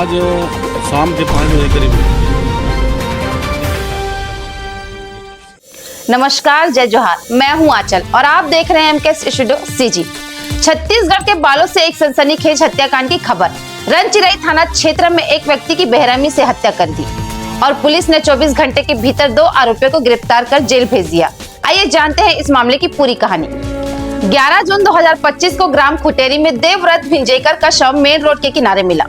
आज शाम के 5 बजे करीब। नमस्कार, जय जोहार। मैं हूं आंचल और आप देख रहे हैं एमके स्टूडियो सीजी। छत्तीसगढ़ के बालों से एक सनसनीखेज हत्याकांड की खबर। रनचिरई थाना क्षेत्र में एक व्यक्ति की बेरहमी से हत्या कर दी और पुलिस ने 24 घंटे के भीतर 2 आरोपियों को गिरफ्तार कर जेल भेज दिया। आइए जानते हैं इस मामले की पूरी कहानी। 11 जून 2025 को ग्राम खुटेरी में देवव्रत भिंजेकर का शव मेन रोड के किनारे मिला।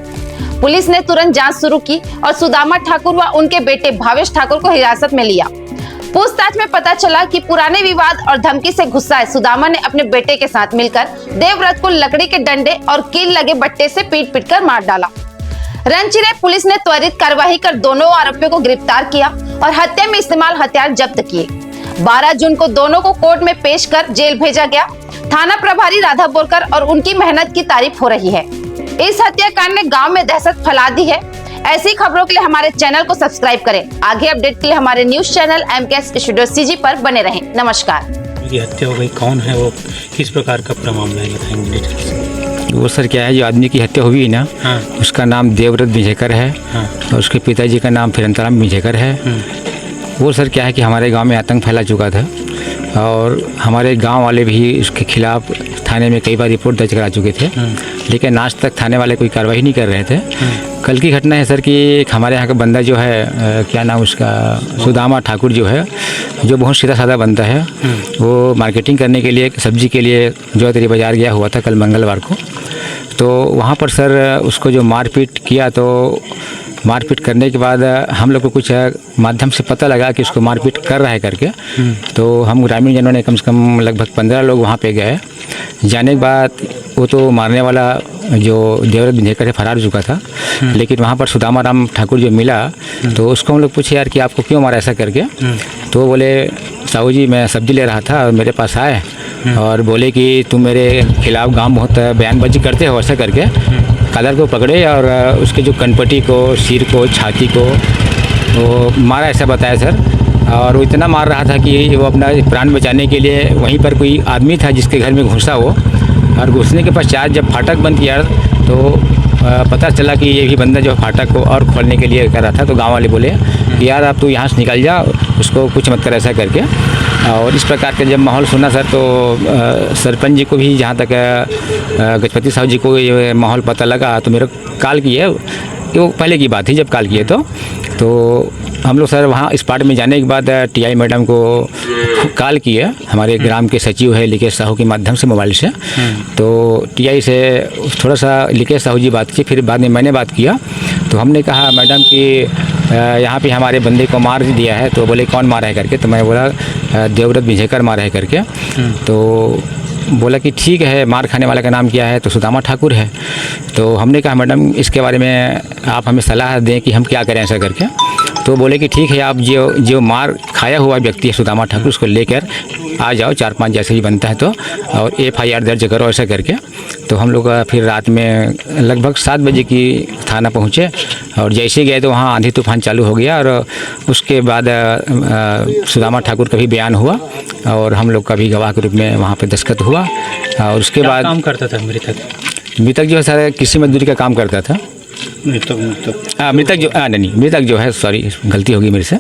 पुलिस ने तुरंत जांच शुरू की और सुदामा ठाकुर व उनके बेटे भावेश ठाकुर को हिरासत में लिया। पूछताछ में पता चला कि पुराने विवाद और धमकी से गुस्साए सुदामा ने अपने बेटे के साथ मिलकर देवव्रत को लकड़ी के डंडे और कील लगे बट्टे से पीट कर मार डाला। रनचिरई पुलिस ने त्वरित कार्रवाई कर दोनों आरोपियों को गिरफ्तार किया और हत्या में इस्तेमाल हथियार जब्त किए। 12 जून को दोनों को कोर्ट में पेश कर जेल भेजा गया। थाना प्रभारी राधा बोरकर और उनकी मेहनत की तारीफ हो रही है। इस हत्याकांड ने गांव में दहशत फैला दी है। ऐसी खबरों के लिए हमारे चैनल को सब्सक्राइब करें। आगे अपडेट के लिए हमारे news channel MK studio CG पर बने रहें। नमस्कार। ये हत्या हो गई, कौन है वो, किस प्रकार का पूरा मामला है, बताएंगे? वो सर क्या है, जो आदमी की हत्या हुई है ना, हाँ। उसका नाम देवव्रत भिंजेकर है। हाँ। और उसके पिताजी का नाम फिरंतराम भिंजेकर है। वो सर क्या है कि हमारे गांव में आतंक फैला चुका था और हमारे गांव वाले भी उसके खिलाफ थाने में कई बार रिपोर्ट दर्ज करा चुके थे, लेकिन आज तक थाने वाले कोई कार्रवाई नहीं कर रहे थे। कल की घटना है सर कि हमारे यहाँ का बंदा जो है क्या नाम उसका, सुदामा ठाकुर जो है, जो बहुत सीधा साधा बंदा है, वो मार्केटिंग करने के लिए सब्जी के लिए जो तेरी बाज़ार गया हुआ था कल मंगलवार को। तो वहाँ पर सर उसको जो मारपीट किया, तो मारपीट करने के बाद हम लोग को कुछ माध्यम से पता लगा कि उसको मारपीट कर रहा है करके। तो हम ग्रामीण जनों ने कम से कम लगभग 15 लोग वहाँ पे गए। जाने के बाद वो तो मारने वाला जो देवव्रत भिंजेकर है फरार हो चुका था, लेकिन वहाँ पर सुदामा राम ठाकुर जो मिला, तो उसको हम लोग पूछे यार कि आपको क्यों मारा ऐसा करके। तो बोले साहू जी मैं सब्जी ले रहा था और मेरे पास आए और बोले कि तुम मेरे खिलाफ गाँव बहुत बयानबाजी करते हो ऐसा करके। कलर को पकड़े और उसके जो कनपट्टी को, सिर को, छाती को वो मारा ऐसा बताया सर। और वो इतना मार रहा था कि वो अपना प्राण बचाने के लिए वहीं पर कोई आदमी था जिसके घर में घुसा वो, और घुसने के पश्चात जब फाटक बंद किया तो पता चला कि ये भी बंदा जो फाटक को और खोलने के लिए कर रहा था। तो गांव वाले बोले कि यार आप तो यहाँ से निकल जा, उसको कुछ मत कर ऐसा करके। और इस प्रकार के जब माहौल सुना सर, तो सरपंच जी को भी, जहाँ तक गजपति साहब जी को ये माहौल पता लगा, तो मेरे कॉल किए। वो पहले की बात थी जब कॉल किए तो हम लोग सर वहाँ स्पॉट में जाने के बाद टीआई मैडम को कॉल किए, हमारे ग्राम के सचिव है लिकेश साहू के माध्यम से मोबाइल से। तो टीआई से थोड़ा सा लिकेश साहू जी बात की, फिर बाद में मैंने बात किया। तो हमने कहा मैडम कि यहाँ पे हमारे बंदे को मार दिया है। तो बोले कौन मारा है करके। तो मैं बोला देवव्रत भिंजेकर मारा है करके। तो बोला कि ठीक है, मार खाने वाला का नाम क्या है? तो सुदामा ठाकुर है। तो हमने कहा मैडम इसके बारे में आप हमें सलाह दें कि हम क्या करें ऐसा करके। तो बोले कि ठीक है, आप जो मार खाया हुआ व्यक्ति है सुदामा ठाकुर, उसको लेकर आ जाओ, 4-5 जैसे ही बनता है तो, और FIR दर्ज करो ऐसा करके। तो हम लोग फिर रात में लगभग 7 बजे की थाना पहुँचे और जैसे गए तो वहाँ आंधी तूफान चालू हो गया। और उसके बाद सुदामा ठाकुर का भी बयान हुआ और हम लोग का भी गवाह के रूप में वहाँ पे दस्तखत हुआ। और उसके बाद काम करता था मृतक जो है सर कृषि मजदूरी का काम करता था। मृतक जो है, सॉरी गलती होगी मेरे से,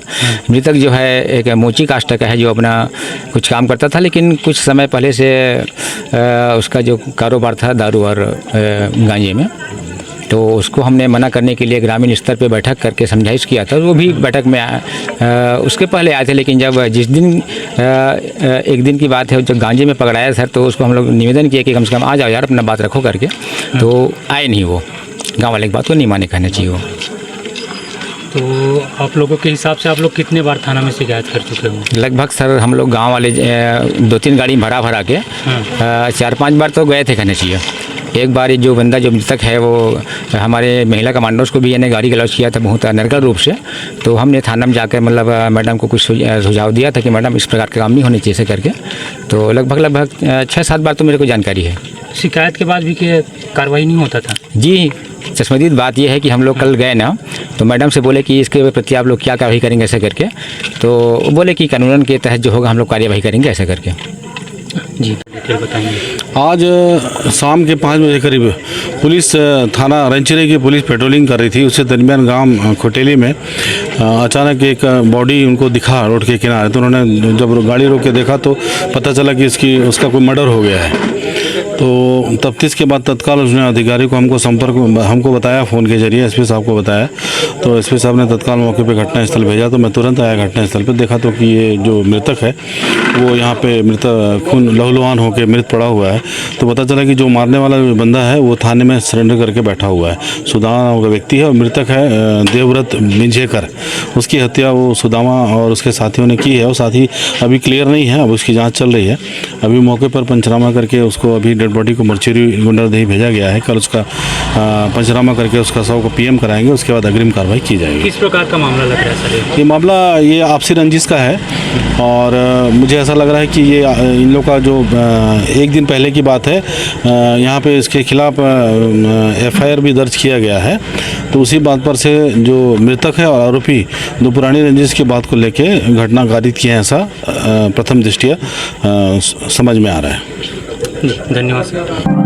मृतक जो है एक मोची कास्ट का है जो अपना कुछ काम करता था, लेकिन कुछ समय पहले से उसका जो कारोबार था दारू और गांजे में, तो उसको हमने मना करने के लिए ग्रामीण स्तर पे बैठक करके समझाइश किया था। वो भी बैठक में उसके पहले आए थे, लेकिन जब जिस दिन एक दिन की बात है जब गांजे में पकड़ाया सर, तो उसको हम लोग निवेदन किया कि कम से कम आ जाओ यार, अपना बात रखो करके। तो आए नहीं, वो गाँव वाले की बात को नहीं माने, कहना चाहिए वो। तो आप लोगों के हिसाब से आप लोग कितने बार थाना में शिकायत कर चुके हो? लगभग सर हम लोग गांव वाले 2-3 गाड़ी भरा के 4-5 बार तो गए थे, कहना चाहिए। एक बार जो बंदा जो मृतक है वो हमारे महिला कमांडोज को भी यानी गाड़ी गलौज किया था बहुत अनर्गल रूप से। तो हमने थाना में जाकर मतलब मैडम को कुछ सुझाव दिया था कि मैडम इस प्रकार का काम नहीं होने चाहिए ऐसे करके। तो लगभग 6-7 बार तो मेरे को जानकारी है। शिकायत के बाद भी कार्रवाई नहीं होता था? जी, चश्मदीद बात यह है कि हम लोग कल गए ना, तो मैडम से बोले कि इसके प्रति आप लोग क्या कार्रवाई करेंगे ऐसे करके। तो बोले कि कानूनन के तहत जो होगा हम लोग कार्यवाही करेंगे ऐसे करके। जी डिटेल बताएंगे। आज शाम के 5 बजे करीब पुलिस थाना रंचिरे की पुलिस पेट्रोलिंग कर रही थी। उससे दरमियान गांव खोटेली में अचानक एक बॉडी उनको दिखा रोड के किनारे। तो उन्होंने जब गाड़ी रोक के देखा तो पता चला कि उसका कोई मर्डर हो गया है। तो तफ्तीश के बाद तत्काल उसने अधिकारी को हमको बताया, फ़ोन के जरिए एसपी साहब को बताया। तो एसपी साहब ने तत्काल मौके पे घटनास्थल भेजा। तो मैं तुरंत आया घटनास्थल पे, देखा तो कि ये जो मृतक है वो यहाँ पे खून लहूलुहान होकर मृत पड़ा हुआ है। तो पता चला कि जो मारने वाला बंदा है वो थाने में सरेंडर करके बैठा हुआ है। सुदामा नाम का व्यक्ति है और मृतक है देवव्रत मिंझेकर। उसकी हत्या वो सुदामा और उसके साथियों ने की है। और साथी अभी क्लियर नहीं है, अब उसकी जाँच चल रही है। अभी मौके पर पंचनामा करके उसको अभी डेड बॉडी को मर्चरी गुंडरदेही भेजा गया है। कल उसका पंचनामा करके उसका शव को पीएम कराएंगे। उसके बाद अग्रिम कार्रवाई की जाएगी। किस प्रकार का मामला लग रहा है सर? ये मामला ये आपसी रंजिश का है और मुझे ऐसा लग रहा है कि ये इन लोग का जो एक दिन पहले की बात है, यहाँ पे इसके खिलाफ एफआईआर भी दर्ज किया गया है। तो उसी बात पर से जो मृतक है और आरोपी दो पुरानी रंजिश की बात को लेके घटना कारित किए हैं, ऐसा प्रथम दृष्टया समझ में आ रहा है। धन्यवाद सर।